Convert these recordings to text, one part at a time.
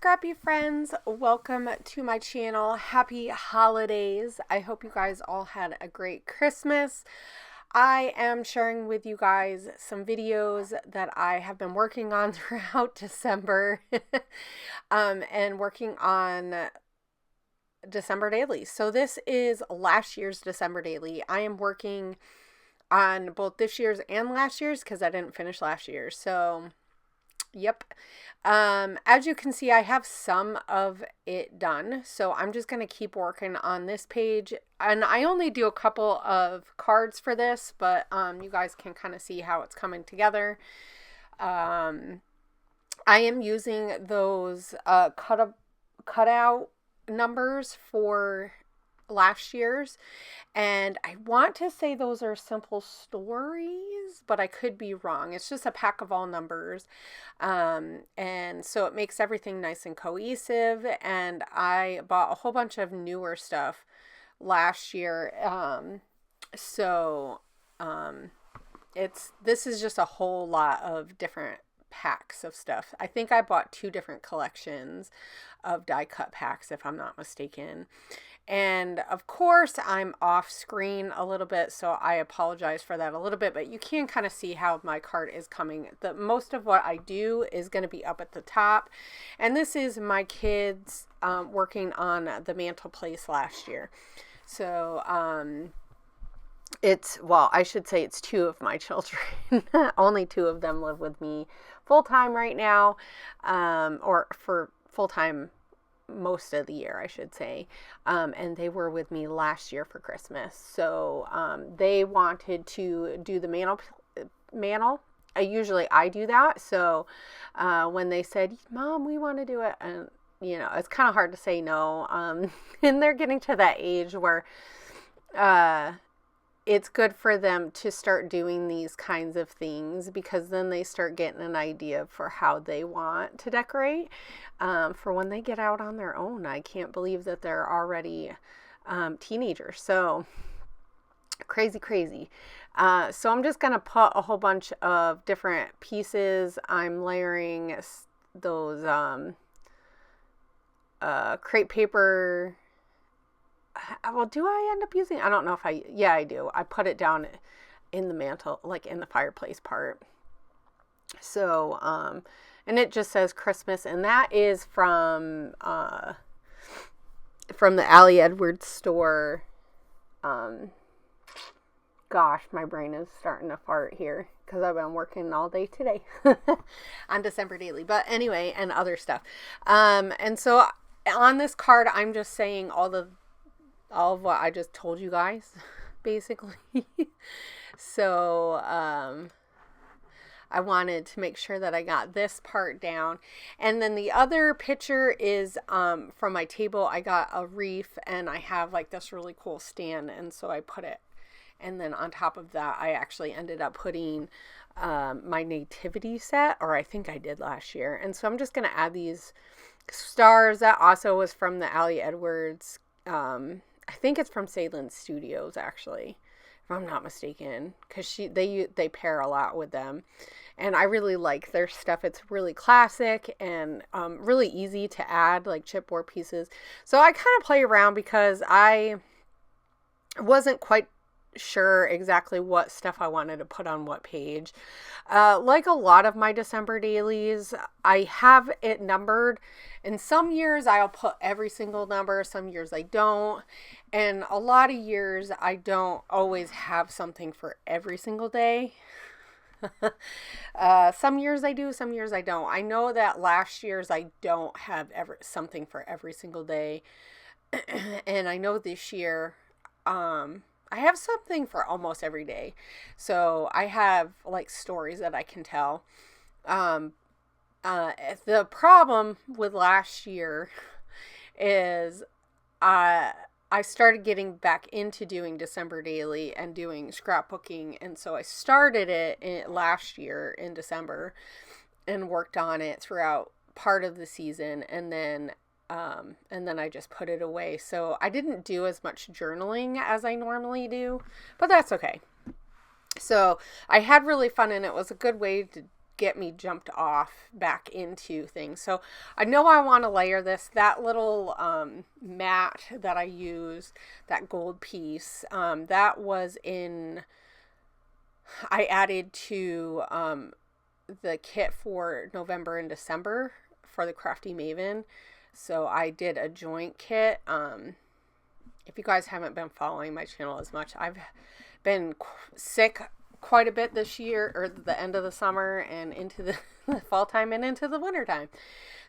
scrappy friends, welcome to my channel. Happy holidays. I hope you guys all had a great Christmas. I am sharing with you guys some videos that I have been working on throughout December and working on December dailies. So this is last year's December daily. I am working on both this year's and last year's because I didn't finish last year's. So yep. As you can see, I have some of it done. So I'm just going to keep working on this page. And I only do a couple of cards for this, but you guys can kind of see how it's coming together. I am using those cutout numbers for last year's, and I want to say those are simple stories, but I could be wrong. It's just a pack of all numbers, and so it makes everything nice and cohesive. And I bought a whole bunch of newer stuff last year, this is just a whole lot of different packs of stuff. I think I bought 2 different collections of die cut packs, if I'm not mistaken. And of course I'm off screen a little bit, so I apologize for that a little bit, but you can kind of see how my card is coming. The most of what I do is going to be up at the top, and this is my kids working on the mantle place last year. So I should say it's 2 of my children. Only 2 of them live with me full-time right now, or for full-time most of the year, I should say. And they were with me last year for Christmas. So they wanted to do the mantle. I do that. So when they said, Mom, we want to do it, and you know, it's kind of hard to say no. And they're getting to that age where it's good for them to start doing these kinds of things, because then they start getting an idea for how they want to decorate for when they get out on their own. I can't believe that they're already teenagers. So crazy. So I'm just going to put a whole bunch of different pieces. I'm layering those crepe paper. Well, do I end up using, I don't know if I do. I put it down in the mantle, like in the fireplace part. So, and it just says Christmas, and that is from the Ali Edwards store. Gosh, my brain is starting to fart here because I've been working all day today on December daily. But anyway, and other stuff. And so on this card, I'm just saying all of what I just told you guys, basically. So, I wanted to make sure that I got this part down. And then the other picture is, from my table. I got a wreath, and I have like this really cool stand. And so I put it, and then on top of that, I actually ended up putting, my nativity set, or I think I did last year. And so I'm just going to add these stars. That also was from the Ali Edwards, I think it's from Salem Studios, actually, if I'm not mistaken, because they pair a lot with them, and I really like their stuff. It's really classic and really easy to add, like chipboard pieces. So I kind of play around because I wasn't quite sure exactly what stuff I wanted to put on what page. Like a lot of my December dailies, I have it numbered. In some years I'll put every single number, some years I don't, and a lot of years I don't always have something for every single day. Some years I do, some years I don't. I know that last year's I don't have something for every single day, and I know this year I have something for almost every day. So I have like stories that I can tell. The problem with last year is I started getting back into doing December daily and doing scrapbooking. And so I started it last year in December and worked on it throughout part of the season. And then I just put it away. So I didn't do as much journaling as I normally do, but that's okay. So I had really fun, and it was a good way to get me jumped off back into things. So I know I want to layer this. That little mat that I used, that gold piece, that was in, I added to the kit for November and December for the Crafty Maven. So I did a joint kit. If you guys haven't been following my channel as much, I've been sick quite a bit this year, or the end of the summer and into the fall time and into the winter time.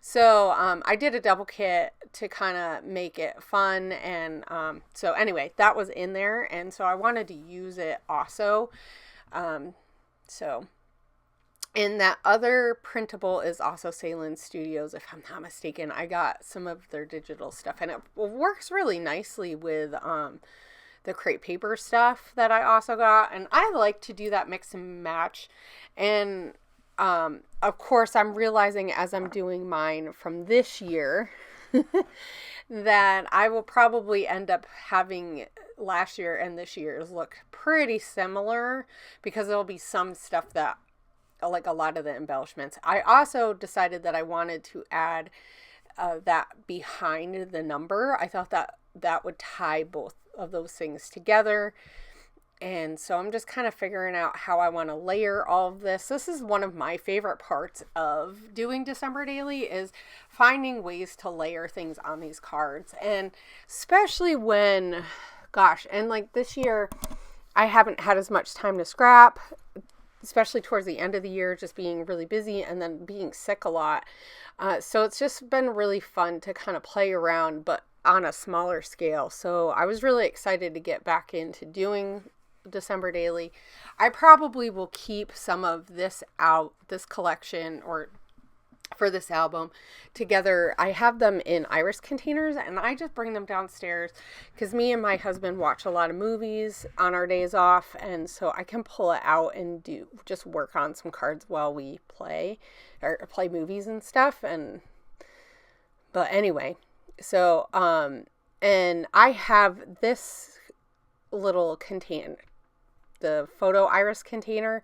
So I did a double kit to kind of make it fun. And so anyway, that was in there. And so I wanted to use it also. So, and that other printable is also Salem Studios, if I'm not mistaken. I got some of their digital stuff, and it works really nicely with the crepe paper stuff that I also got. And I like to do that mix and match. And of course, I'm realizing as I'm doing mine from this year that I will probably end up having last year and this year's look pretty similar, because there'll be some stuff that, like a lot of the embellishments. I also decided that I wanted to add that behind the number. I thought that that would tie both of those things together. And so I'm just kind of figuring out how I want to layer all of this. This is one of my favorite parts of doing December Daily, is finding ways to layer things on these cards. And especially when, gosh, and like this year, I haven't had as much time to scrap, especially towards the end of the year, just being really busy and then being sick a lot. So it's just been really fun to kind of play around, but on a smaller scale. So I was really excited to get back into doing December Daily. I probably will keep some of this out, this collection, or for this album together. I have them in iris containers, and I just bring them downstairs because me and my husband watch a lot of movies on our days off, and so I can pull it out and just work on some cards while we play movies and stuff. And but anyway, so and I have this little container, the photo iris container,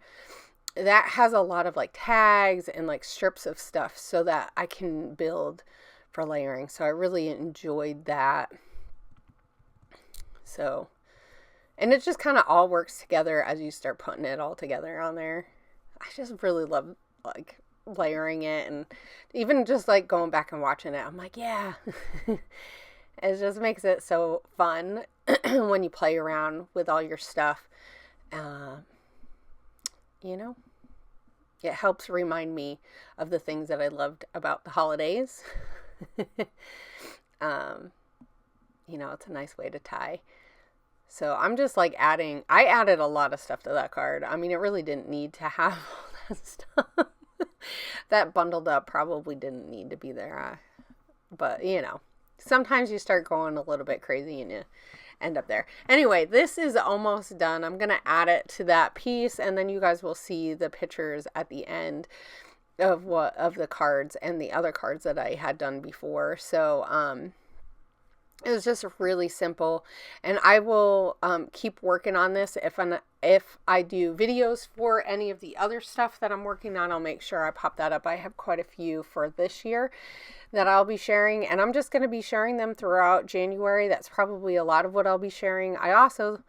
that has a lot of like tags and like strips of stuff so that I can build for layering. So I really enjoyed that. So, and it just kind of all works together as you start putting it all together on there. I just really love like layering it, and even just like going back and watching it, I'm like, yeah. It just makes it so fun when you play around with all your stuff. You know, it helps remind me of the things that I loved about the holidays. You know, it's a nice way to tie. So I'm just like I added a lot of stuff to that card. I mean, it really didn't need to have all that stuff. That bundled up probably didn't need to be there. But, you know, sometimes you start going a little bit crazy and you end up there. Anyway, this is almost done. I'm going to add it to that piece, and then you guys will see the pictures at the end of the cards and the other cards that I had done before. So, it was just really simple, and I will keep working on this. If I do videos for any of the other stuff that I'm working on, I'll make sure I pop that up. I have quite a few for this year that I'll be sharing, and I'm just going to be sharing them throughout January. That's probably a lot of what I'll be sharing. I also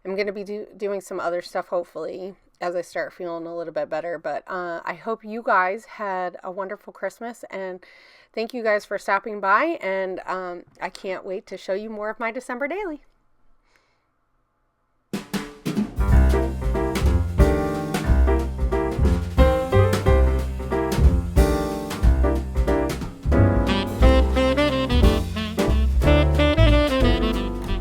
am going to be doing some other stuff, hopefully, as I start feeling a little bit better. But I hope you guys had a wonderful Christmas, and thank you guys for stopping by, and I can't wait to show you more of my December Daily.